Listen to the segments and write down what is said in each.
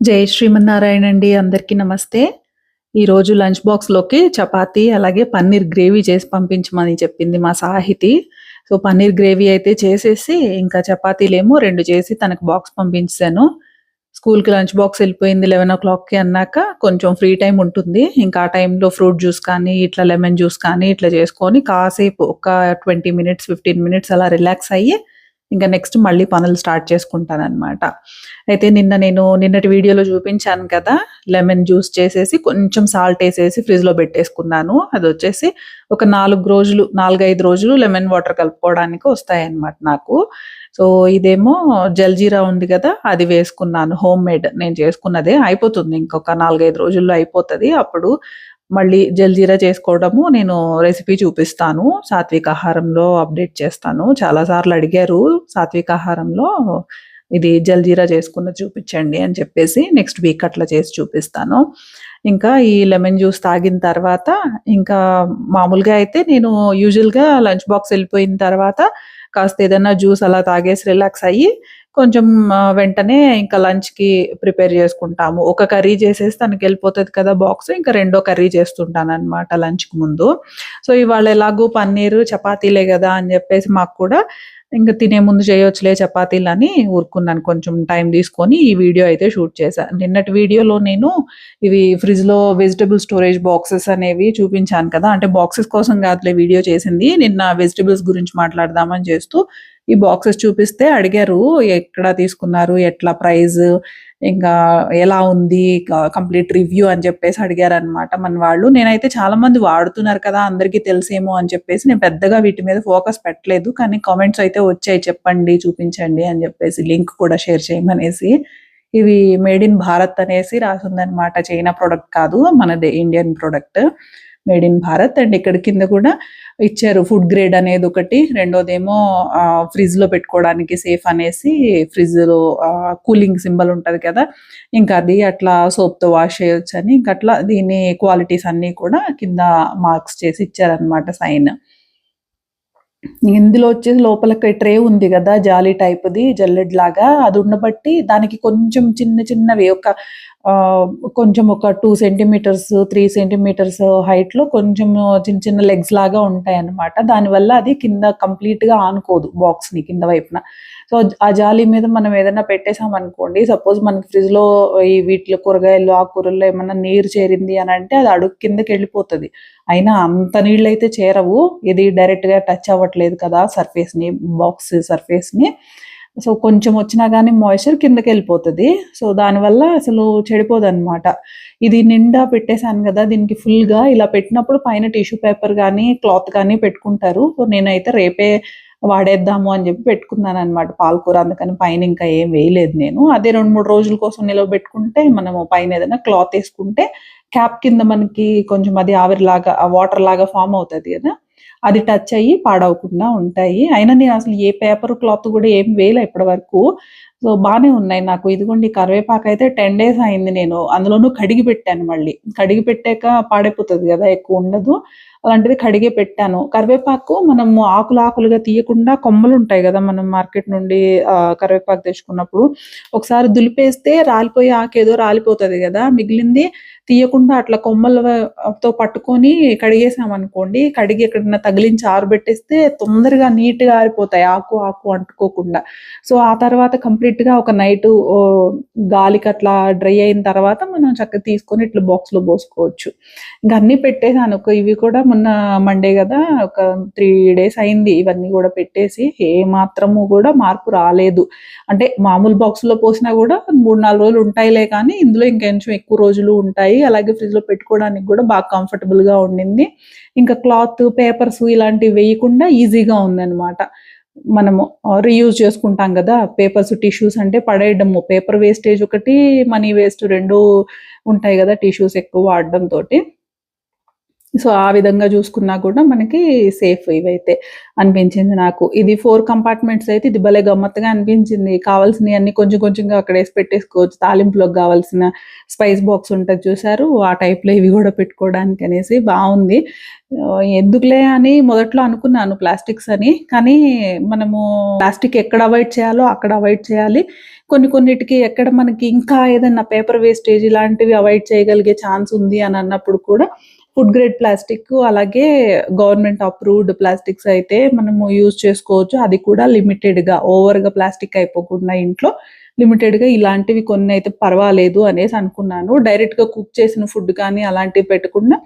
జై శ్రీమన్నారాయణ అండి. అందరికీ నమస్తే. ఈరోజు లంచ్ బాక్స్‌లోకి చపాతీ, అలాగే పన్నీర్ గ్రేవీ చేసి పంపించమని చెప్పింది మా సాహితి. సో, పన్నీర్ గ్రేవీ అయితే చేసేసి, ఇంకా చపాతీలేమో 2 చేసి తనకు బాక్స్ పంపించేశాను. స్కూల్‌కి లంచ్ బాక్స్ ఎళ్ళిపోయింది 11:00కి అన్నాక కొంచెం ఫ్రీ టైమ్ ఉంటుంది. ఇంకా ఆ టైంలో ఫ్రూట్ జ్యూస్ కానీ, ఇట్లా లెమన్ జ్యూస్ కానీ ఇట్లా చేసుకొని కాసేపు ఒక 20 మినిట్స్, 15 మినిట్స్ అలా రిలాక్స్ అయ్యి, ఇంకా నెక్స్ట్ మళ్ళీ పనులు స్టార్ట్ చేసుకుంటాననమాట. అయితే నిన్నటి వీడియోలో చూపించాను కదా! లెమన్ జ్యూస్ చేసేసి కొంచెం సాల్ట్ ఏసేసి ఫ్రిడ్జ్‌లో పెట్టేసుకున్నాను. అదొచ్చేసి ఒక 4 5 రోజులు లెమన్ వాటర్ కలుపుకోవడానికి వస్తాయన్నమాట నాకు. సో, ఇదేమో జల్జీరా ఉంది కదా! అది వేసుకున్నాను. హోమ్‌మేడ్ నేను చేసుకున్నదే. అయిపోతుంది. ఇంకొక 4 5 రోజుల్లో అయిపోతది. అప్పుడు మళ్ళీ జల్జీరా చేసుకోవడము నేను రెసిపీ చూపిస్తాను. సాత్విక ఆహారంలో అప్డేట్ చేస్తాను. చాలా సార్లు అడిగారు సాత్విక ఆహారంలో ఇది జల్జీరా చేసుకున్నది చూపించండి అని చెప్పేసి నెక్స్ట్ వీక్ అట్లా చేసి చూపిస్తాను. ఇంకా ఈ లెమన్ జ్యూస్ తాగిన తర్వాత ఇంకా మామూలుగా అయితే నేను యూజువల్‌గా లంచ్ బాక్స్ ఎళ్ళిపోయిన తర్వాత కాస్త ఏదన్నా జ్యూస్ అలా తాగేసి రిలాక్స్ అయ్యి కొంచెం వెంటనే ఇంకా లంచ్‌కి ప్రిపేర్ చేసుకుంటాము. ఒక కర్రీ చేసేసి తనకెళ్ళిపోతది కదా బాక్స్. ఇంకా రెండో కర్రీ చేస్తుంటాననమాట లంచ్‌కి ముందు. సో, ఇవాళ ఎలాగో పన్నీరు, చపాతీలే గదా అని జెప్పేసి మాకు కూడా ఇంక తినే ముందు చేయొచ్చులే చపాతీలని ఊరుకున్నాను. కొంచెం టైం తీసుకొని ఈ వీడియో అయితే షూట్ చేశా. నిన్నటి వీడియోలో నేను ఇవి ఫ్రిడ్జ్‌లో వెజిటబుల్ స్టోరేజ్ బాక్సెస్ అనేవి చూపించాను కదా! అంటే బాక్సెస్ కోసం గాదులే వీడియో చేసింది. నిన్న వెజిటబుల్స్ గురించి మాట్లాడదామని చేస్తూ ఈ బాక్సెస్ చూపిస్తే అడిగారు. ఎక్కడ తీసుకున్నారు? ఎట్లా ప్రైస్? ఇంకా ఎలా ఉంది? కంప్లీట్ రివ్యూ అని చెప్పేసి అడిగారనమాట మన వాళ్ళు. నేనైతే చాలా మంది వాడుతున్నారు కదా! అందరికీ తెలుసేమో అని చెప్పేసి నేను పెద్దగా వీటి మీద ఫోకస్ పెట్టలేదు. కానీ కామెంట్స్ అయితే వచ్చాయి. చెప్పండి, చూపించండి అని చెప్పేసి లింక్ కూడా షేర్ చేయమనేసి. ఇవి మేడ్ ఇన్ భారత్ అనేసి రాసుందనమాట. చైనా ప్రొడక్ట్ కాదు. మనదే Indian product. Made in Bharat and ఇక్కడ కింద కూడా ఇచ్చారు ఫుడ్ గ్రేడ్ అనేది ఒకటి. రెండోదేమో ఫ్రిడ్జ్‌లో పెట్టుకోవడానికి సేఫ్ అనేసి ఫ్రిడ్జ్‌లో కూలింగ్ సింబల్ ఉంటది కదా! ఇంకా అది అట్లా సోప్‌తో వాష్ చేయొచ్చని ఇంక అట్లా దీని క్వాలిటీస్ అన్నీ కూడా కింద మార్క్స్ చేసి ఇచ్చారనమాట సైన్. ఇందులో వచ్చేసి లోపలకి ట్రే ఉంది గదా! జాలీ టైప్‌ది జల్లెడలాగా అది ఉండబట్టి దానికి కొంచెం చిన్న చిన్నవి కొంచెం ఒక 2 సెంటీమీటర్స్, 3 సెంటీమీటర్స్ హైట్‌లో కొంచెం చిన్న చిన్న లెగ్స్ లాగా ఉంటాయన్నమాట. దానివల్ల అది కింద కంప్లీట్‌గా ఆనుకోదు బాక్స్‌ని కింద వైపున. సో, ఆ జాలీ మీద మనం ఏదైనా పెట్టేసామనుకోండి, సపోజ్ మనకి ఫ్రిడ్జ్‌లో ఈ వీటిలో కూరగాయలు, ఆకుకూరల్లో ఏమన్నా నీరు చేరింది అనంటే అది అడుగు కిందకెళ్ళిపోతది. అయినా అంత నీళ్ళైతే చేరవు. ఇది డైరెక్ట్‌గా టచ్ అవ్వట్లేదు కదా సర్ఫేస్‌ని, బాక్స్ సర్ఫేస్‌ని. సో, కొంచెం వచ్చినా గానీ మాయిశ్చర్ కిందకెళ్ళిపోతది. సో, దానివల్ల అసలు చెడిపోదనమాట. ఇది నిండా పెట్టేసాను గదా! దీనికి ఫుల్‌గా ఇలా పెట్టినప్పుడు పైన టిష్యూ పేపర్ గానీ, క్లాత్ గానీ పెట్టుకుంటారు. సో, నేనైతే రేపే వాడేద్దాము అని జెప్పి పెట్టుకున్నాననమాట పాలకూర. అందుకని పైన ఇంకా ఏం వేయలేదు నేను. అదే 2, 3 రోజుల కోసం నిలవబెట్టుకుంటే మనము పైన ఏదైనా క్లాత్ ఏసుకుంటే క్యాప్ కింద మనకి కొంచెం అది ఆవిరిలాగా, వాటర్‌లాగా ఫార్మ్ అవుతది గదా! అది టచ్ అయ్యి పాడవకుండా ఉంటాయి. అయినా నేనసలు ఏ పేపర్, క్లాత్ గూడా ఏం వేయలే ఇప్పటి వరకు. సో, బానే ఉన్నాయి నాకు. ఇదిగోండి కరివేపాకయితే 10 డేస్ అయింది నేను అందులోనూ కడిగి పెట్టాను మళ్ళీ. కడిగి పెట్టాక పాడైపోతది గదా! ఎక్కువుండదు. అలాంటిది కడిగే పెట్టాను. కరివేపాకు మనము ఆకులు ఆకులుగా తీయకుండా కొమ్మలుంటాయి గదా! మనం మార్కెట్ నుండి కరివేపాకు తెచ్చుకున్నప్పుడు ఒకసారి దులిపేస్తే రాలిపోయే ఆకేదో రాలిపోతది గదా! మిగిలింది తీయకుండా అట్లా తో పట్టుకొని కడిగేసామనుకోండి, కడిగి ఎక్కడన్నా తగిలించి ఆరబెట్టేస్తే తొందరగా నీట్‌గా ఆరిపోతాయి. ఆకు, ఆకు అంటుకోకుండా. సో, ఆ తర్వాత కంప్లీట్‌గా ఒక నైటు గాలికి అట్లా డ్రై అయిన తర్వాత మనం చక్కగా తీసుకొని ఇట్లా బాక్స్‌లో పోసుకోవచ్చు. ఇంక అన్నీ పెట్టేసాను. ఇవి కూడా మొన్న మండే గదా! ఒక 3 డేస్ అయింది ఇవన్నీ గూడా పెట్టేసి. ఏ మాత్రము గూడా మార్పు రాలేదు. అంటే మామూలు బాక్స్‌లో పోసినా గూడా 3, 4 రోజులు ఉంటాయిలే కానీ, ఇందులో ఇంకొంచెం ఎక్కువ రోజులు ఉంటాయి. అలాగే ఫ్రిడ్జ్‌లో పెట్టుకోవడానికి గూడా బాగా కంఫర్టబుల్‌గా ఉండింది. ఇంకా క్లాత్, పేపర్స్ ఇలాంటివి వేయకుండా ఈజీగా ఉందనమాట. మనము రీయూజ్ చేసుకుంటాం గదా! పేపర్స్, టిష్యూస్ అంటే పడేయడము. పేపర్ వేస్టేజ్ ఒకటి, మనీ వేస్ట్ 2 ఉంటాయి గదా! టిష్యూస్ ఎక్కువ వాడడంతోటి. సో, ఆ విధంగా చూసుకున్నా కూడా మనకి సేఫ్ ఇవైతే అనిపించింది నాకు. ఇది 4 కంపార్ట్మెంట్స్ అయితే ఇది భలే గమ్మత్తుగా అనిపించింది. కావాల్సినయన్నీ కొంచెం కొంచెంగా అక్కడేసి పెట్టేసుకోవచ్చు. తాలింపులోకి గావాల్సిన స్పైస్ బాక్స్ ఉంటది చూసారు? ఆ టైప్‌లో ఇవి గూడా పెట్టుకోవడానికనేసి బావుంది. ఎందుకులే అని మొదట్లో అనుకున్నాను ప్లాస్టిక్స్ అని. కానీ మనము ప్లాస్టిక్ ఎక్కడ అవాయిడ్ చేయాలో అక్కడ అవాయిడ్ చేయాలి. కొన్నిటికి ఎక్కడ మనకి ఇంకా ఏదన్నా పేపర్ వేస్టేజ్ ఇలాంటివి అవాయిడ్ చేయగలిగే ఛాన్స్ ఉంది అని అన్నప్పుడు కూడా ఫుడ్ గ్రేడ్ ప్లాస్టిక్ అలాగే గవర్నమెంట్ అప్రూవ్డ్ ప్లాస్టిక్స్ అయితే మనము యూజ్ చేసుకోవచ్చు. అది కూడా లిమిటెడ్‌గా ఓవర్‌గా ప్లాస్టిక్ అయిపోకుండా ఇంట్లో లిమిటెడ్‌గా ఇలాంటివి కొన్నైతే పర్వాలేదు అనేసి అనుకున్నాను. డైరెక్ట్‌గా కుక్ చేసిన ఫుడ్ కానీ అలాంటివి పెట్టకుండా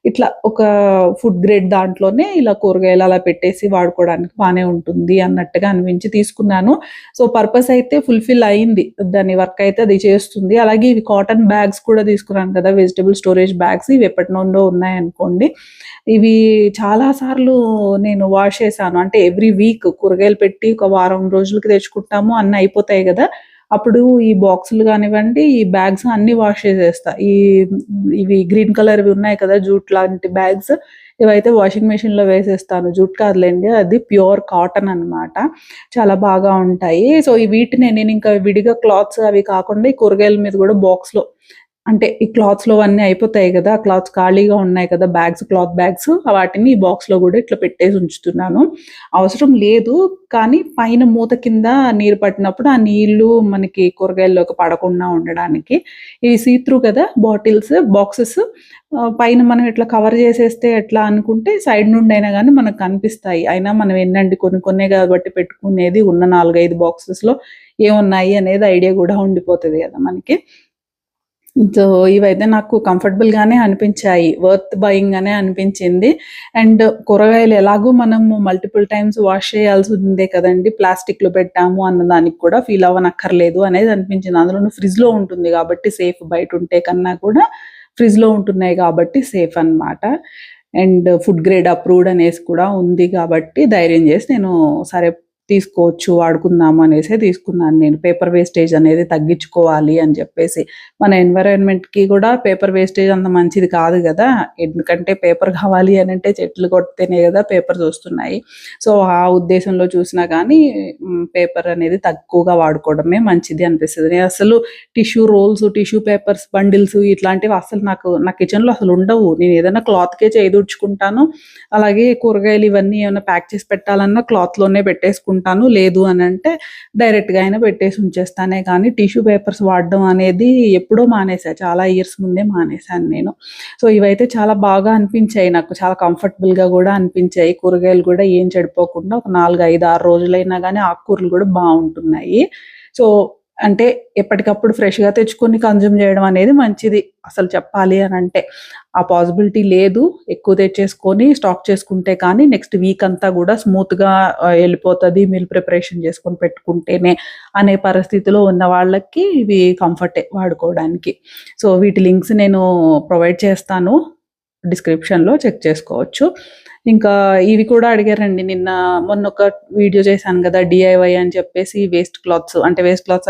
ఇట్లా ఒక ఫుడ్ గ్రేడ్ దాంట్లోనే ఇలా కూరగాయలు అలా పెట్టేసి వాడుకోవడానికి బానే ఉంటుంది అన్నట్టుగా అనిపించి తీసుకున్నాను. సో, పర్పస్ అయితే ఫుల్‌ఫిల్ అయింది. దాని వర్క్ అయితే అది చేస్తుంది. అలాగే ఇవి కాటన్ బ్యాగ్స్ కూడా తీసుకున్నాను కదా! వెజిటబుల్ స్టోరేజ్ బ్యాగ్స్ ఇవి ఎప్పటినుండో ఉన్నాయనుకోండి. ఇవి చాలా సార్లు నేను వాష్ చేశాను. అంటే ఎవ్రీ వీక్ కూరగాయలు పెట్టి ఒక వారం రోజులకి తెచ్చుకుంటాము. అన్నీ అయిపోతాయి గదా! అప్పుడు ఈ బాక్సులు గానివ్వండి, ఈ బ్యాగ్స్ అన్నీ వాష్ చేసేస్తా. ఇవి గ్రీన్ కలర్‌వి ఉన్నాయి కదా! జూట్ లాంటి బ్యాగ్స్ ఇవైతే వాషింగ్ మెషిన్‌లో వేసేస్తాను. జూట్ కాదులెండి అది ప్యూర్ కాటన్ అన్నమాట. చాలా బాగా ఉంటాయి. సో, వీటినే నేనింకా విడిగా క్లాత్స్ అవి కాకుండా ఈ కూరగాయల మీద గూడా బాక్స్‌లో అంటే ఈ క్లాత్స్‌లో అన్నీ అయిపోతాయి గదా! క్లాత్స్ ఖాళీగా ఉన్నాయి కదా! బ్యాగ్స్, క్లాత్ బ్యాగ్స్ వాటిని ఈ బాక్స్‌లో గూడా ఇట్లా పెట్టేసి ఉంచుతున్నాను. అవసరం లేదు. కానీ పైన మూత కింద నీరు పట్టినప్పుడు ఆ నీళ్లు మనకి కూరగాయల్లోకి పడకుండా ఉండడానికి. ఇవి సీ త్రూ కదా! బాక్సెస్ పైన మనం ఇట్లా కవర్ చేసేస్తే ఎట్లా అనుకుంటే సైడ్ నుండైనా గానీ మనకు కనిపిస్తాయి. అయినా మనం ఎన్నండి కొన్ని కొన్నే కాబట్టి పెట్టుకునేది ఉన్న 4, 5 బాక్సెస్‌లో ఏమున్నాయి అనేది ఐడియా గూడా ఉండిపోతది గదా! మనకి. సో, ఇవైతే నాకు కంఫర్టబుల్‌గానే అనిపించాయి. వర్త్ బయింగ్ అనే అనిపించింది. అండ్ కూరగాయలు ఎలాగో మనము మల్టిపుల్ టైమ్స్ వాష్ చేయాల్సిందే కదండీ! ప్లాస్టిక్‌లో పెట్టాము అన్న దానికి కూడా ఫీల్ అవ్వనక్కర్లేదు అనేది అనిపించింది. అందులోను ఫ్రిడ్జ్‌లో ఉంటుంది కాబట్టి సేఫ్ బయటుంటే కన్నా కూడా ఫ్రిడ్జ్‌లో ఉంటున్నాయి కాబట్టి సేఫ్ అన్నమాట. అండ్ ఫుడ్ గ్రేడ్ అప్రూవ్డ్ అనేసి కూడా ఉంది కాబట్టి ధైర్యం చేసి నేను సరే తీసుకోవచ్చు, వాడుకుందాము అనేసే తీసుకున్నాను నేను. పేపర్ వేస్టేజ్ అనేది తగ్గించుకోవాలి అని చెప్పేసి. మన ఎన్విరాన్మెంట్‌కి గూడా పేపర్ వేస్టేజ్ అంత మంచిది కాదు గదా! ఎందుకంటే పేపర్ కావాలి అనంటే చెట్లు కొడితేనే గదా పేపర్స్ వస్తున్నాయి. సో, ఆ ఉద్దేశంలో చూసినా గానీ పేపర్ అనేది తక్కువగా వాడుకోవడమే మంచిది అనిపిస్తది. నేనసలు tissue rolls, tissue papers bundles ఇట్లాంటివి అస్సలు నా కిచెన్‌లో అసలుండవు. నేనేదైనా క్లాత్‌కే చేయి తుడుచుకుంటాను. అలాగే కూరగాయలు ఇవన్నీ ఏమన్నా ప్యాక్ చేసి పెట్టాలన్నా క్లాత్‌లోనే పెట్టేసుకుంటాను. లేదు అనంటే డైరెక్ట్‌గా అయినా పెట్టేసి ఉంచేస్తానే కానీ టిష్యూ పేపర్స్ వాడడం అనేది ఎప్పుడో మానేసా. చాలా ఇయర్స్ ముందే మానేశాను నేను. సో, ఇవైతే చాలా బాగా అనిపించాయి నాకు. చాలా కంఫర్టబుల్‌గా గూడా అనిపించాయి. కూరగాయలు గూడా ఏం చెడిపోకుండా ఒక 4, 5, 6 రోజులైనా గానీ ఆకుకూరలు గూడా బావుంటున్నాయి. సో, అంటే ఎప్పటికప్పుడు ఫ్రెష్‌గా తెచ్చుకొని కన్జ్యూమ్ జేయడం అనేది మంచిది. అసలు చెప్పాలి అనంటే. ఆ పాసిబిలిటీ లేదు. ఎక్కువ తెచ్చేసుకొని స్టాక్ చేసుకుంటే కానీ నెక్స్ట్ వీక్ అంతా గూడా స్మూత్‌గా ఎళ్ళిపోతది. మీల్ ప్రిపరేషన్ చేసుకొని పెట్టుకుంటేనే అనే పరిస్థితిలో ఉన్న వాళ్ళకి ఇవి కంఫర్టే వాడుకోవడానికి. సో, వీటి లింక్స్ నేను ప్రొవైడ్ చేస్తాను. డిస్క్రిప్షన్‌లో చెక్ చేసుకోవచ్చు. ఇంకా ఇవి కూడా అడిగారండి. మొన్నొక వీడియో చేశాను గదా! డీఐవై అని చెప్పేసి వేస్ట్ క్లాత్స్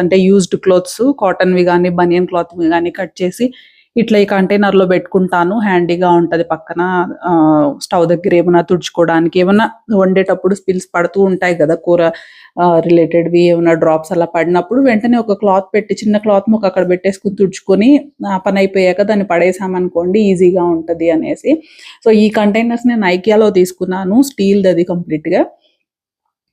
అంటే యూజ్డ్ క్లోత్స్ కాటన్‌వి గానీ, బనియన్ క్లాత్‌వి గానీ కట్ చేసి ఇట్లా ఈ కంటైనర్‌లో బెట్టుకుంటాను. హ్యాండీగా ఉంటది పక్కన. స్టవ్ దగ్గర ఏమన్నా తుడుచుకోవడానికి, ఏమన్నా వండేటప్పుడు స్పిల్స్ పడుతూ ఉంటాయి గదా! కూర రిలేటెడ్‌వి ఏమన్నా డ్రాప్స్ అలా పడినప్పుడు వెంటనే ఒక క్లాత్ పెట్టి చిన్న క్లాత్ ముక్క అక్కడ పెట్టేసుకొని తుడుచుకొని పనయిపోయాక దాన్ని పడేసామనుకోండి ఈజీగా ఉంటది అనేసి. సో, ఈ కంటైనర్స్ నేను ఐకియాలో తీసుకున్నాను. స్టీల్‌దది కంప్లీట్‌గా.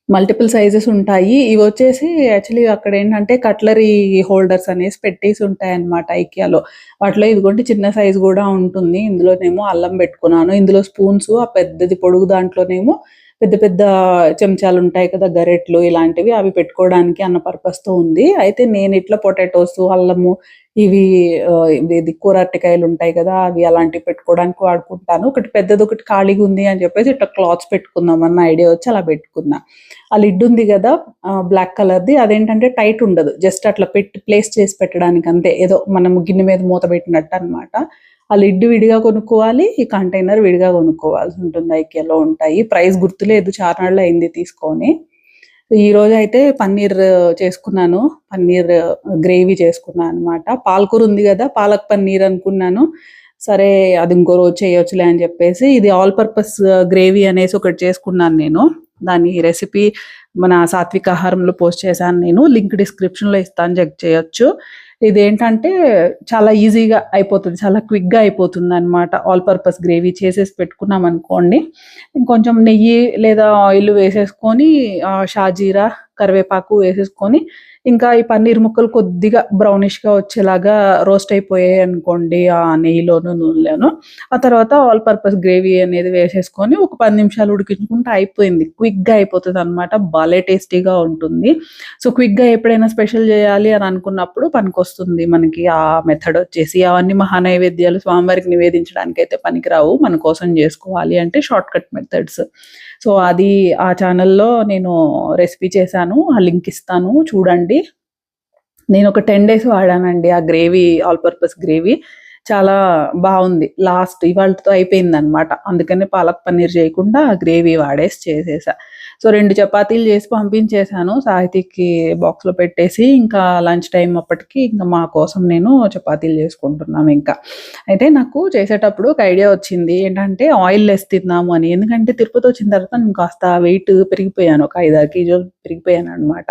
మల్టిపుల్ సైజెస్ ఉంటాయి. ఇవొచ్చేసి యాక్చువల్లీ అక్కడేంటంటే కట్లరీ హోల్డర్స్ అనేసి పెట్టేసి ఉంటాయన్నమాట ఐకియాలో. వాటిలో ఇదిగోండి చిన్న సైజ్ గూడా ఉంటుంది. ఇందులోనేమో అల్లం బెట్టుకున్నాను. ఇందులో స్పూన్స్ ఆ పెద్దది పొడుగు దాంట్లోనేమో పెద్ద పెద్ద చెంచాలుంటాయి కదా! గరెట్లు ఇలాంటివి అవి పెట్టుకోవడానికి అన్న పర్పస్‌తో ఉంది. అయితే నేనిట్లా పొటాటోసు, అల్లము ఇవి ఇది కూర అరటికాయలుంటాయి కదా! అవి అలాంటివి పెట్టుకోవడానికి వాడుకుంటాను. ఒకటి పెద్దది, ఒకటి ఖాళీగుంది అని చెప్పేసి ఇట్లా క్లాత్స్ పెట్టుకుందాం అన్న ఐడియా వచ్చి అలా పెట్టుకున్నా. ఆ లిడ్ ఉంది గదా! బ్లాక్ కలర్‌ది అదేంటంటే టైట్ ఉండదు. జస్ట్ అట్లా ప్లేస్ చేసి పెట్టడానికి అంతే. ఏదో మనం గిన్నె మీద మూత పెట్టినట్టనమాట. ఆ లిడ్ విడిగా కొనుక్కోవాలి. ఈ కంటైనర్ విడిగా కొనుక్కోవాల్సుంటుంది. ఐకియాలో ఉంటాయి. ప్రైస్ గుర్తులేదు చానాళ్లయింది తీసుకొని. ఈరోజైతే పన్నీర్ చేసుకున్నాను. పన్నీర్ గ్రేవీ చేసుకున్నా అనమాట. పాలకూర ఉంది గదా! పాలక్ పన్నీర్ అనుకున్నాను. సరే అది ఇంకో రోజు చేయొచ్చులే అని చెప్పేసి ఇది ఆల్ పర్పస్ గ్రేవీ అనేసి ఒకటి చేసుకున్నాను నేను. దాని రెసిపీ మన సాత్విక ఆహారంలో పోస్ట్ చేశాను నేను. లింక్ డిస్క్రిప్షన్‌లో ఇస్తాను, చెక్ చేయొచ్చు. ఇదేంటంటే చాలా ఈజీగా అయిపోతుంది. చాలా క్విక్‌గా అయిపోతుందనమాట. ఆల్ పర్పస్ గ్రేవీ చేసేసి పెట్టుకున్నామనుకోండి, ఇంకొంచెం నెయ్యి లేదా ఆయిల్ వేసేసుకొని షాజీరా, కరివేపాకు వేసేసుకొని ఇంకా ఈ పన్నీర్ ముక్కలు కొద్దిగా బ్రౌనిష్‌గా వచ్చేలాగా రోస్ట్ అయిపోయాయనుకోండి ఆ నెయ్యిలోను, నూనెలోను. ఆ తర్వాత ఆల్ పర్పస్ గ్రేవీ అనేది వేసేసుకొని ఒక 10 నిమిషాలు ఉడికించుకుంటే అయిపోయింది. క్విక్‌గా అయిపోతదనమాట. భలే టేస్టీగా ఉంటుంది. సో, క్విక్‌గా ఎప్పుడైనా స్పెషల్ చేయాలి అని అనుకున్నప్పుడు పనికొస్తుంది మనకి ఆ మెథడ్ వచ్చేసి. అవన్నీ మహానైవేద్యాలు స్వామివారికి నివేదించడానికైతే పనికిరావు. మన కోసం చేసుకోవాలి అంటే షార్ట్‌కట్ మెథడ్స్. సో, అది ఆ ఛానెల్‌లో నేను రెసిపీ చేశాను. ఆ లింక్ ఇస్తాను, చూడండి. నేనొక 10 డేస్ వాడానండి ఆ గ్రేవీ, ఆల్ పర్పస్ గ్రేవీ. చాలా బావుంది. లాస్ట్ ఇవాల్టితో అయిపోయిందనమాట. అందుకని పాలక్ పన్నీర్ చేయకుండా గ్రేవీ వాడేసి చేసేసా. సో, 2 చపాతీలు చేసి పంపించేశాను. సాహితీకి బాక్స్‌లో పెట్టేసి, ఇంకా లంచ్ టైమ్ అప్పటికి ఇంక మా కోసం నేను చపాతీలు చేసుకుంటున్నాం ఇంకా. అయితే నాకు చేసేటప్పుడు ఒక ఐడియా వచ్చింది. ఏంటంటే ఆయిల్ లెస్ తిందాము అని. ఎందుకంటే తిరుపతి వచ్చిన తర్వాత నేను కాస్త వెయిట్ పెరిగిపోయాను. ఒక 5, 6 కేజీలు పెరిగిపోయాననమాట.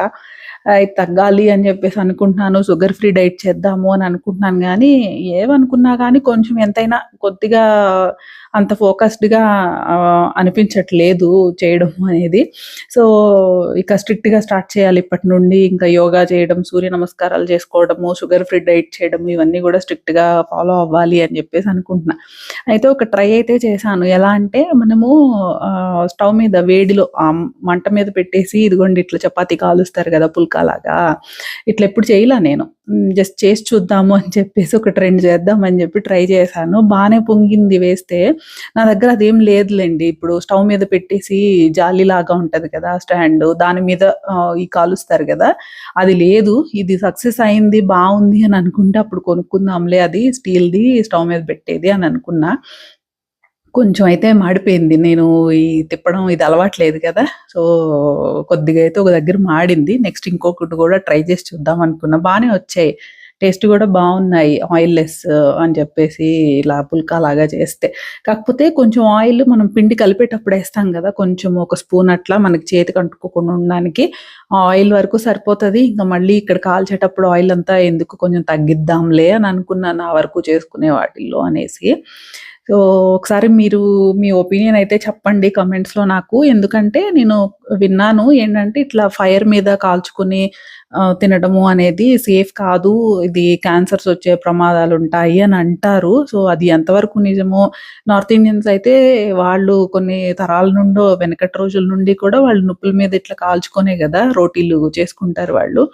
ఇది తగ్గాలి అని చెప్పేసి అనుకుంటున్నాను. షుగర్ ఫ్రీ డైట్ చేద్దాము అని అనుకుంటున్నాను గానీ, ఏమనుకున్నా గానీ కొంచెం ఎంతైనా కొద్దిగా అంత ఫోకస్డ్‌గా అనిపించట్లేదు చేయడం అనేది. సో, ఇక స్ట్రిక్ట్‌గా స్టార్ట్ చేయాలి ఇప్పటి నుండి. ఇంకా యోగా చేయడం, సూర్య నమస్కారాలు చేసుకోవడము, షుగర్ ఫ్రీ డైట్ చేయడం, ఇవన్నీ గూడా స్ట్రిక్ట్‌గా ఫాలో అవ్వాలి అని చెప్పేసి అనుకుంటున్నా. అయితే ఒక ట్రై అయితే చేశాను. ఎలా అంటే మనము స్టవ్ మీద వేడిలో మంట మీద పెట్టేసి ఇదిగోండి ఇట్లా చపాతీ కాలుస్తారు గదా! పుల్కాలాగా. ఇట్లా ఎప్పుడు చేయలా నేను. జస్ట్ చేసి చూద్దాము అని చెప్పేసి ఒక 2 చేద్దామని చెప్పి ట్రై చేశాను. బానే పొంగింది వేస్తే. నా దగ్గర అదేం లేదులెండి. ఇప్పుడు స్టవ్ మీద పెట్టేసి జాలీలాగా ఉంటది కదా! స్టాండు. దాని మీద ఈ కాలుస్తారు గదా! అది లేదు. ఇది సక్సెస్ అయింది, బావుంది అని అనుకుంటే అప్పుడు కొనుక్కుందాంలే అది స్టీల్‌ది స్టవ్ మీద పెట్టేది అని అనుకున్నా. కొంచెం అయితే మాడిపోయింది. నేను ఈ తిప్పడం ఇది అలవాట్లేదు కదా! సో, కొద్దిగా అయితే ఒక దగ్గర మాడింది. నెక్స్ట్ ఇంకొకటి గూడా ట్రై చేసి చూద్దాం అనుకున్నా. బానే వచ్చాయి. టేస్ట్ గూడా బావున్నాయి. ఆయిల్ లెస్ అని చెప్పేసి ఇలా పుల్కాలాగా చేస్తే. కాకపోతే కొంచెం ఆయిల్ మనం పిండి కలిపేటప్పుడు ఏస్తాం గదా! కొంచెం ఒక స్పూన్ అట్లా మనకి చేతికి అంటుకోకుండా ఉండడానికి. ఆ ఆయిల్ వరకు సరిపోతది. ఇంక మళ్ళీ ఇక్కడ కాల్చేటప్పుడు ఆయిల్ అంతా ఎందుకు కొంచెం తగ్గిద్దాంలే అని అనుకున్నా నా వరకు చేసుకునే వాటిల్లో అనేసి. సో, ఒకసారి మీరు మీ ఒపీనియన్ అయితే చెప్పండి కామెంట్స్‌లో నాకు. ఎందుకంటే నేను విన్నాను ఏంటంటే ఇట్లా ఫైర్ మీద కాల్చుకొని తినడము అనేది సేఫ్ కాదు. ఇది క్యాన్సర్స్ వచ్చే ప్రమాదాలుంటాయి అని అంటారు. సో, అది ఎంతవరకు నిజమో, నార్త్ ఇండియన్స్ అయితే వాళ్ళు కొన్ని తరాల నుండో వెనకటి రోజుల నుండి కూడా వాళ్ళు నిప్పుల మీద ఇట్లా కాల్చుకొనే గదా! రోటీలు చేసుకుంటారు వాళ్ళు.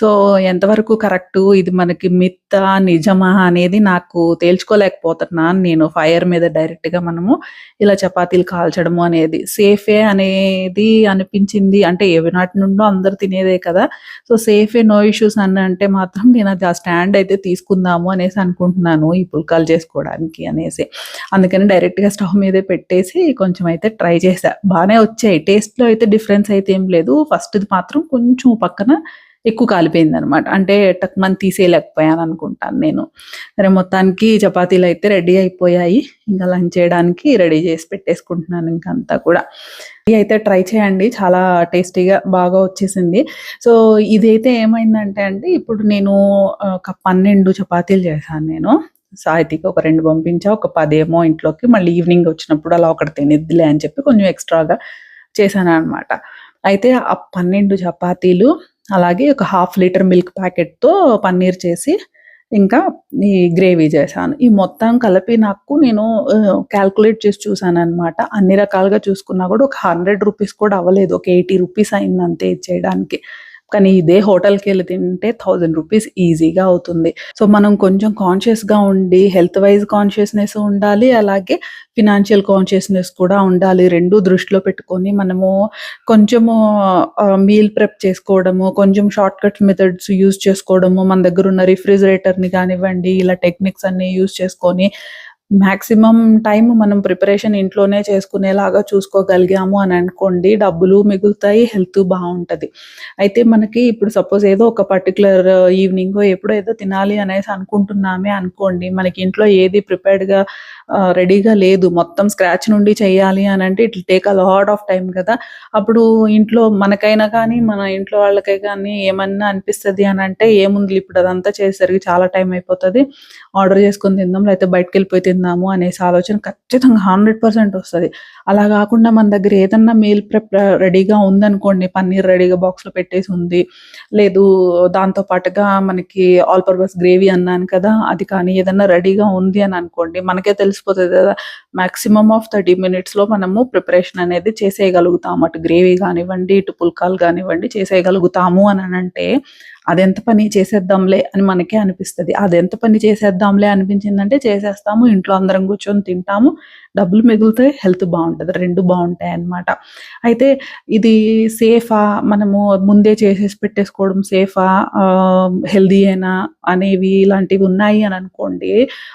సో, ఎంతవరకు కరెక్టు, ఇది మనకి మిత్తా, నిజమా అనేది నాకు తేల్చుకోలేకపోతున్నాను నేను. ఫైర్ మీద డైరెక్ట్‌గా మనము ఇలా చపాతీలు కాల్చడము అనేది. సేఫే అనేది అనిపించింది. అంటే ఏవినాటి నుండో అందరూ తినేదే కదా! సో, సేఫే, నో ఇష్యూస్ అని అంటే మాత్రం నేనది ఆ స్టాండ్ అయితే తీసుకుందాము అనేసి అనుకుంటున్నాను. ఈ పుల్కాలు చేసుకోవడానికి అనేసి. అందుకని డైరెక్ట్‌గా స్టవ్ మీదే పెట్టేసి కొంచెం అయితే ట్రై చేశా. బానే వచ్చాయి. టేస్ట్‌లో అయితే డిఫరెన్స్ అయితే ఏం లేదు. ఫస్ట్‌ది మాత్రం కొంచెం పక్కన ఎక్కువ కాలిపోయిందనమాట. అంటే టక్‌మని తీసేయలేకపోయాననుకుంటాను నేను. సరే, మొత్తానికి చపాతీలయితే రెడీ అయిపోయాయి. ఇంకా లంచ్ చేయడానికి రెడీ చేసి పెట్టేసుకుంటున్నాను ఇంకంతా కూడా. ఇది అయితే ట్రై చేయండి. చాలా టేస్టీగా బాగా వచ్చేసింది. సో, ఇదైతే ఏమైందంటే అండి, ఇప్పుడు నేను ఒక 12 చపాతీలు చేశాను నేను. సాహితీకి ఒక 2 పంపించా. ఒక 10 ఏమో ఇంట్లోకి. మళ్ళీ ఈవినింగ్ వచ్చినప్పుడు అలా ఒకటి తినిద్దిలే అని చెప్పి కొంచెం ఎక్స్‌ట్రాగా చేశాననమాట. అయితే ఆ 12 చపాతీలు అలాగే ఒక హాఫ్ లీటర్ మిల్క్ ప్యాకెట్‌తో పన్నీర్ చేసి, ఇంకా ఈ గ్రేవీ చేశాను. ఈ మొత్తం కలిపి నాకు నేను కాలిక్యులేట్ చేసి చూసాననమాట. అన్ని రకాలుగా చూసుకున్నా కూడా ఒక రూ. 100 కూడా అవ్వలేదు. ఒక రూ. 80 అయిందంతే ఇది చేయడానికి. కానీ ఇదే హోటల్‌కెళ్ళి తింటే రూ. 1000 ఈజీగా అవుతుంది. సో, మనం కొంచెం కాన్షియస్‌గా ఉండి హెల్త్ వైస్ కాన్షియస్‌నెస్ ఉండాలి. అలాగే ఫినాన్షియల్ కాన్షియస్‌నెస్ కూడా ఉండాలి. 2 దృష్టిలో పెట్టుకొని మనము కొంచెము మీల్ ప్రెప్ చేసుకోవడము, కొంచెం షార్ట్‌కట్ మెథడ్స్ యూజ్ చేసుకోవడము, మన దగ్గరున్న రిఫ్రిజిరేటర్‌ని కానివ్వండి, ఇలా టెక్నిక్స్ అన్నీ యూజ్ చేసుకొని మాక్సిమం టైమ్ మనం ప్రిపరేషన్ ఇంట్లోనే చేసుకునేలాగా చూసుకోగలిగాము అని అనుకోండి, డబ్బులు మిగులుతాయి, హెల్త్ బావుంటది. అయితే మనకి ఇప్పుడు సపోజ్ ఏదో ఒక పర్టిక్యులర్ ఈవినింగో ఎప్పుడో ఏదో తినాలి అనేసి అనుకుంటున్నామే అనుకోండి, మనకి ఇంట్లో ఏది ప్రిపేర్డ్‌గా రెడీగా లేదు. మొత్తం స్క్రాచ్ నుండి చేయాలి అనంటే it will take a lot of time కదా! అప్పుడు ఇంట్లో మనకైనా కానీ, మన ఇంట్లో వాళ్ళకే గానీ ఏమన్నా అనిపిస్తది అనంటే, ఏముందిలే ఇప్పుడు అదంతా చేసేసరికి చాలా టైం అయిపోతది. ఆర్డర్ చేసుకొని తిందాం, లేకపోతే బయటికెళ్ళిపోయి తిందాము అనేసి ఆలోచన ఖచ్చితంగా 100% వస్తది. అలా గాకుండా మన దగ్గర ఏదన్నా మీల్ ప్రెప్ రెడీగా ఉందనుకోండి, పన్నీర్ రెడీగా బాక్స్‌లో పెట్టేసి ఉంది. లేదు దాంతో పాటుగా మనకి ఆల్ పర్పస్ గ్రేవీ అన్నాను కదా! అది కానీ ఏదన్నా రెడీగా ఉంది అని అనుకోండి, మనకే తెలిసిపోతది కదా! మాక్సిమమ్ ఆఫ్ 30 మినిట్స్‌లో మనము ప్రిపరేషన్ అనేది చేసేయగలుగుతాము. అటు గ్రేవీ గానివ్వండి, ఇటు పుల్కాలు గానివ్వండి చేసేయగలుగుతాము అననంటే, అదెంత పని చేసేద్దాంలే అని మనకే అనిపిస్తది. అదెంత పని చేసేద్దాంలే అనిపించిందంటే చేసేస్తాము. ఇంట్లో అందరం కూర్చొని తింటాము. డబ్బులు మిగులుతాయి, హెల్త్ బావుంటది. 2 బావుంటాయన్నమాట. అయితే ఇది సేఫా? మనము ముందే చేసేసి పెట్టేసుకోవడం సేఫా? హెల్తీయేనా? అనేవి ఇలాంటివి ఉన్నాయి అని అనుకోండి.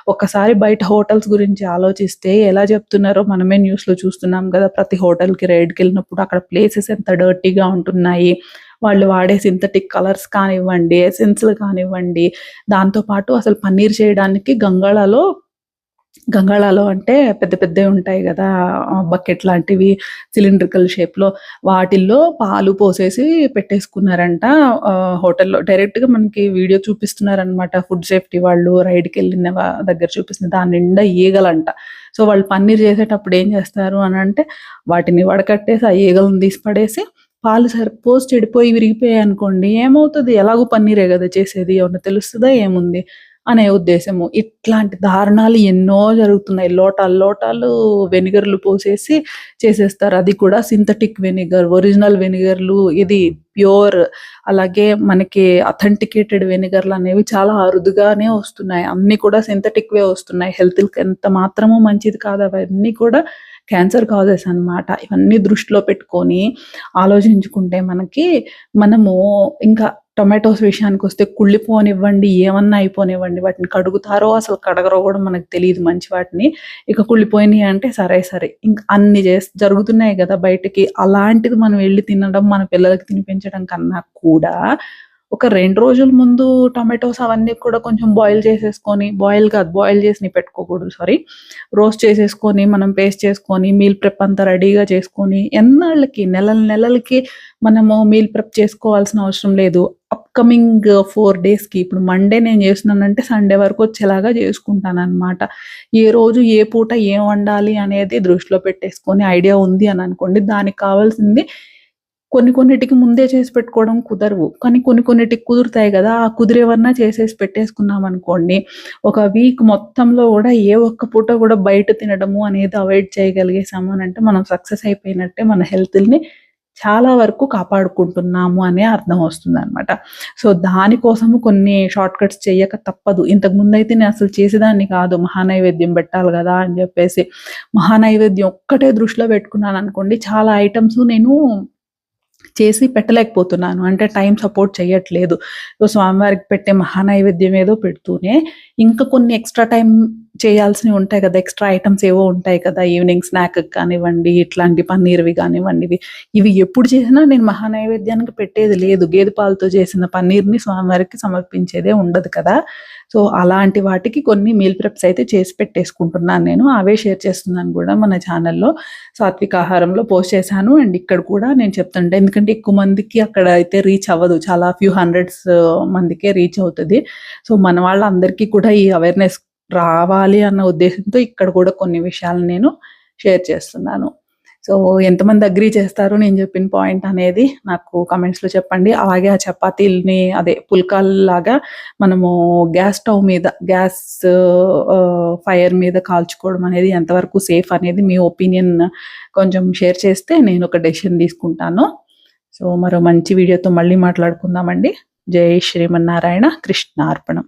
ఒక్కసారి బయట హోటల్స్ గురించి ఆలోచిస్తే ఎలా చెప్తున్నారో మనమే న్యూస్‌లో చూస్తున్నాం గదా! ప్రతి హోటల్‌కి రైడ్‌కెళ్ళినప్పుడు అక్కడ ప్లేసెస్ ఎంత డర్టీగా ఉంటున్నాయి. వాళ్ళు వాడే సింథటిక్ కలర్స్ కానివ్వండి, ఎసెన్స్‌లు కానివ్వండి, దాంతో పాటు అసలు పన్నీర్ చేయడానికి గంగాళాలో అంటే పెద్ద పెద్దవి ఉంటాయి గదా! బకెట్ లాంటివి సిలిండ్రికల్ షేప్‌లో వాటిల్లో పాలు పోసేసి పెట్టేసుకున్నారంట. హోటల్‌లో డైరెక్ట్‌గా మనకి వీడియో చూపిస్తున్నారనమాట. ఫుడ్ సేఫ్టీ వాళ్ళు రైడ్‌కెళ్ళిన దగ్గర చూపిస్తుంది. దాని నిండా ఈగలంట. సో, వాళ్ళు పన్నీర్ చేసేటప్పుడు ఏం చేస్తారు అనంటే, వాటిని వడకట్టేసి ఆ ఈగలను తీసి పడేసి, పాలు పోసి చెడిపోయి విరిగిపోయాయనుకోండి, ఏమవుతది? ఎలాగో పన్నీరే గదా చేసేది. ఏమన్నా తెలుస్తదా ఏముంది? అనే ఉద్దేశము. ఇట్లాంటి దారుణాలు ఎన్నో జరుగుతున్నాయి. లోటాలు లోటాలు వెనిగర్‌లు పోసేసి చేసేస్తారు. అది కూడా సింథటిక్ వెనిగర్, ఒరిజినల్ వెనిగర్‌లు ఇది ప్యూర్, అలాగే మనకి అథెంటికేటెడ్ వెనిగర్‌లనేవి చాలా అరుదుగానే వస్తున్నాయి. అన్నీ కూడా సింథటిక్‌వే వస్తున్నాయి. హెల్త్‌కి ఎంత మాత్రము మంచిది కాదు. అవన్నీ కూడా క్యాన్సర్ కాజెస్ అన్నమాట. ఇవన్నీ దృష్టిలో పెట్టుకొని ఆలోచించుకుంటే మనము ఇంకా టొమాటోస్ విషయానికొస్తే కుళ్ళిపోనివ్వండి, ఏమన్నా అయిపోనివ్వండి, వాటిని కడుగుతారో అసలు కడగరో గూడా మనకు తెలీదు మంచి వాటిని. ఇక కుళ్ళిపోయినియి అంటే సరే, సరే. ఇంక అన్ని జరుగుతున్నాయి గదా బయటకి. అలాంటిది మనం ఎళ్లి తినడం, మన పిల్లలకి తినిపించడం కన్నా కూడా ఒక 2 రోజుల ముందు టొమాటోస్ అవన్నీ కూడా కొంచెం బాయిల్ చేసేసుకొని, బాయిల్ కాదు, బాయిల్ చేసినయి పెట్టుకోకూడదు సారీ. రోస్ట్ చేసేసుకొని, మనం పేస్ట్ చేసుకొని, మీల్ ప్రెప్ అంతా రెడీగా చేసుకొని, ఎన్నాళ్ళకి నెలలు నెలలకి మనము మీల్ ప్రెప్ చేసుకోవాల్సిన అవసరం లేదు. అప్‌కమింగ్ 4 డేస్‌కి ఇప్పుడు మండే నేను చేస్తున్నానంటే సండే వరకు వచ్చేలాగా చేసుకుంటాననమాట. ఏ రోజు, ఏ పూట ఏం వండాలి అనేది దృష్టిలో పెట్టేసుకొని ఐడియా ఉంది అని అనుకోండి. దానికి కావాల్సింది కొన్నిటికి ముందే చేసి పెట్టుకోవడం కుదరవు. కానీ కొన్నిటికి కుదురుతాయి గదా! ఆ కుదిరేవన్నా చేసేసి పెట్టేసుకున్నామనుకోండి, ఒక వీక్ మొత్తంలో గూడా ఏ ఒక్క పూట గూడా బయట తినడము అనేది అవాయిడ్ చేయగలిగేసాము అనంటే మనం సక్సెస్ అయిపోయినట్టే. మన హెల్త్‌ని చాలా వరకు కాపాడుకుంటున్నాము అనే అర్థం వస్తుందనమాట. సో, దానికోసము కొన్ని షార్ట్ కట్స్ చెయ్యక తప్పదు. ఇంతకుముందయితే నేనసలు చేసేదాన్ని కాదు. మహానైవేద్యం పెట్టాలి గదా! అని జెప్పేసి. మహానైవేద్యం ఒక్కటే దృష్టిలో పెట్టుకున్నాననుకోండి, చాలా ఐటెమ్స్ నేను చేసి పెట్టలేకపోతున్నాను. అంటే టైం సపోర్ట్ చెయ్యట్లేదు. సో, స్వామివారికి పెట్టే మహానైవేద్యం ఏదో పెడుతూనే, ఇంకా కొన్ని ఎక్స్‌ట్రా టైమ్ చేయాల్సినవి ఉంటాయి కదా! ఎక్స్‌ట్రా ఐటెమ్స్ ఏవో ఉంటాయి కదా! ఈవినింగ్ స్నాక్‌కి కానివ్వండి, ఇట్లాంటి పన్నీర్‌వి కానివ్వండి, ఇవి ఎప్పుడు చేసినా నేను మహానైవేద్యానికి పెట్టేది లేదు. గేదె పాలతో చేసిన పన్నీర్‌ని స్వామివారికి సమర్పించేదే ఉండదు కదా! సో, అలాంటి వాటికి కొన్ని మీల్ ప్రెప్స్ అయితే చేసి పెట్టేసుకుంటున్నాను నేను. అవే షేర్ చేస్తున్నాను గూడా మన ఛానెల్‌లో. సాత్విక ఆహారంలో పోస్ట్ చేశాను. అండ్ ఇక్కడ కూడా నేను చెప్తుంటా. ఎందుకంటే ఎక్కువ మందికి అక్కడ అయితే రీచ్ అవ్వదు. చాలా ఫ్యూ హండ్రెడ్స్ మందికే రీచ్ అవుతది. సో, మన వాళ్ళందరికీ కూడా ఈ అవేర్‌నెస్ రావాలి అన్న ఉద్దేశంతో ఇక్కడ కూడా కొన్ని విషయాలు నేను షేర్ చేస్తున్నాను. సో, ఎంతమంది అగ్రీ చేస్తారు నేను చెప్పిన పాయింట్ అనేది నాకు కామెంట్స్‌లో చెప్పండి. అలాగే ఆ చపాతీలని అదే పుల్కాల్లాగా మనము గ్యాస్ స్టవ్ మీద ఫైర్ మీద కాల్చుకోవడం అనేది ఎంతవరకు సేఫ్ అనేది మీ ఒపీనియన్ కొంచెం షేర్ చేస్తే నేను ఒక డెసిషన్ తీసుకుంటాను. సో, మరో మంచి వీడియోతో మళ్ళీ మాట్లాడుకుందామండి. జై శ్రీమన్నారాయణ. కృష్ణార్పణం.